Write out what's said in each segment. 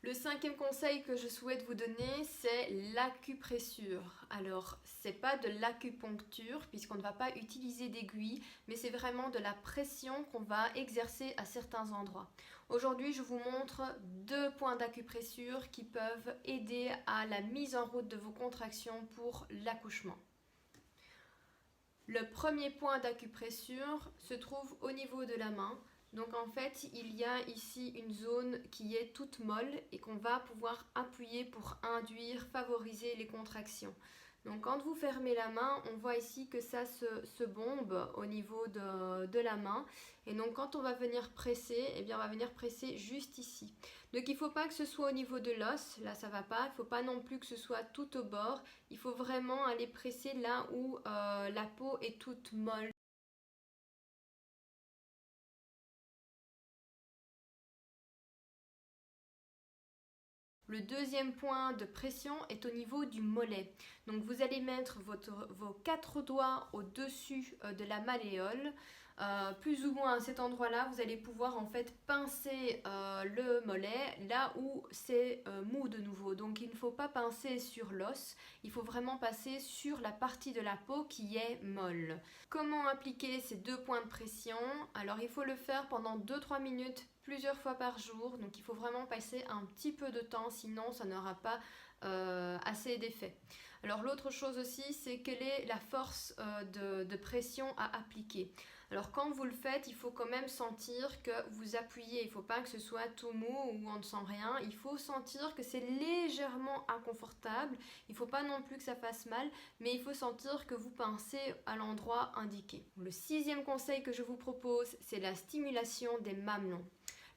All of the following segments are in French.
Le cinquième conseil que je souhaite vous donner, c'est l'acupressure. Alors, c'est pas de l'acupuncture puisqu'on ne va pas utiliser d'aiguille, mais c'est vraiment de la pression qu'on va exercer à certains endroits. Aujourd'hui, je vous montre 2 points d'acupressure qui peuvent aider à la mise en route de vos contractions pour l'accouchement. Le premier point d'acupressure se trouve au niveau de la main. Donc en fait, il y a ici une zone qui est toute molle et qu'on va pouvoir appuyer pour induire, favoriser les contractions. Donc quand vous fermez la main, on voit ici que ça se bombe au niveau de la main. Et donc quand on va venir presser, eh bien on va venir presser juste ici. Donc il ne faut pas que ce soit au niveau de l'os, là ça va pas. Il ne faut pas non plus que ce soit tout au bord. Il faut vraiment aller presser là où la peau est toute molle. Le deuxième point de pression est au niveau du mollet. Donc vous allez mettre vos 4 doigts au-dessus de la malléole. Plus ou moins à cet endroit-là, vous allez pouvoir en fait pincer le mollet là où c'est mou de nouveau. Donc il ne faut pas pincer sur l'os, il faut vraiment passer sur la partie de la peau qui est molle. Comment appliquer ces 2 points de pression? Alors il faut le faire pendant 2-3 minutes plusieurs fois par jour, donc il faut vraiment passer un petit peu de temps, sinon ça n'aura pas assez d'effet. Alors l'autre chose aussi, c'est quelle est la force de pression à appliquer. Alors quand vous le faites, il faut quand même sentir que vous appuyez, il ne faut pas que ce soit tout mou ou on ne sent rien, il faut sentir que c'est légèrement inconfortable, il ne faut pas non plus que ça fasse mal, mais il faut sentir que vous pincez à l'endroit indiqué. Le 6e conseil que je vous propose, c'est la stimulation des mamelons.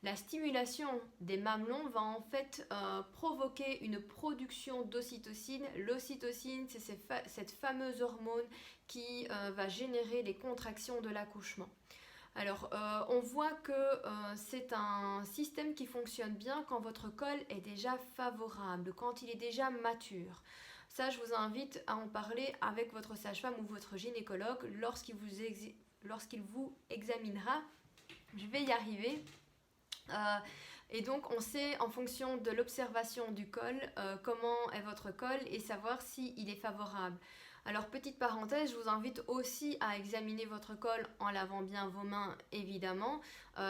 La stimulation des mamelons va en fait provoquer une production d'ocytocine. L'ocytocine, c'est cette fameuse hormone qui va générer les contractions de l'accouchement. Alors, on voit que c'est un système qui fonctionne bien quand votre col est déjà favorable, quand il est déjà mature. Ça, je vous invite à en parler avec votre sage-femme ou votre gynécologue lorsqu'il vous examinera. Je vais y arriver. Et donc on sait en fonction de l'observation du col comment est votre col et savoir s'il est favorable. Alors petite parenthèse, je vous invite aussi à examiner votre col en lavant bien vos mains évidemment.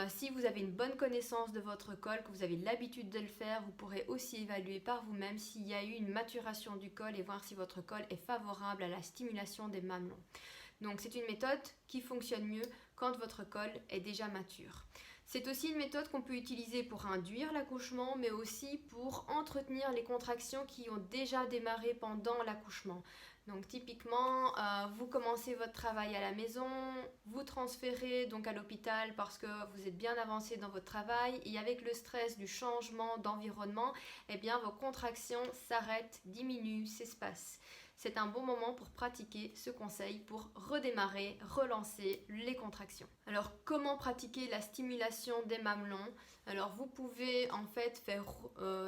Si vous avez une bonne connaissance de votre col, que vous avez l'habitude de le faire, vous pourrez aussi évaluer par vous-même s'il y a eu une maturation du col et voir si votre col est favorable à la stimulation des mamelons. Donc c'est une méthode qui fonctionne mieux quand votre col est déjà mature. C'est aussi une méthode qu'on peut utiliser pour induire l'accouchement, mais aussi pour entretenir les contractions qui ont déjà démarré pendant l'accouchement. Donc typiquement, vous commencez votre travail à la maison, vous transférez donc à l'hôpital parce que vous êtes bien avancé dans votre travail et avec le stress du changement d'environnement, eh bien vos contractions s'arrêtent, diminuent, s'espacent. C'est un bon moment pour pratiquer ce conseil pour redémarrer, relancer les contractions. Alors comment pratiquer la stimulation des mamelons? Alors vous pouvez en fait faire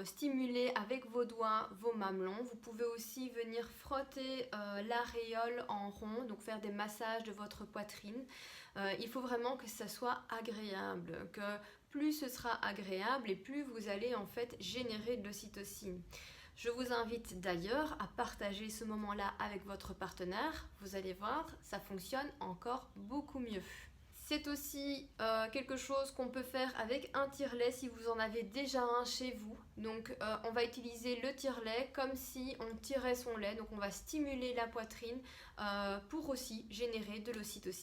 stimuler avec vos doigts vos mamelons. Vous pouvez aussi venir frotter l'aréole en rond, donc faire des massages de votre poitrine. Il faut vraiment que ça soit agréable, que plus ce sera agréable et plus vous allez en fait générer de l'ocytocine. Je vous invite d'ailleurs à partager ce moment-là avec votre partenaire. Vous allez voir, ça fonctionne encore beaucoup mieux. C'est aussi quelque chose qu'on peut faire avec un tire-lait si vous en avez déjà un chez vous. Donc on va utiliser le tire-lait comme si on tirait son lait. Donc on va stimuler la poitrine pour aussi générer de l'ocytocine.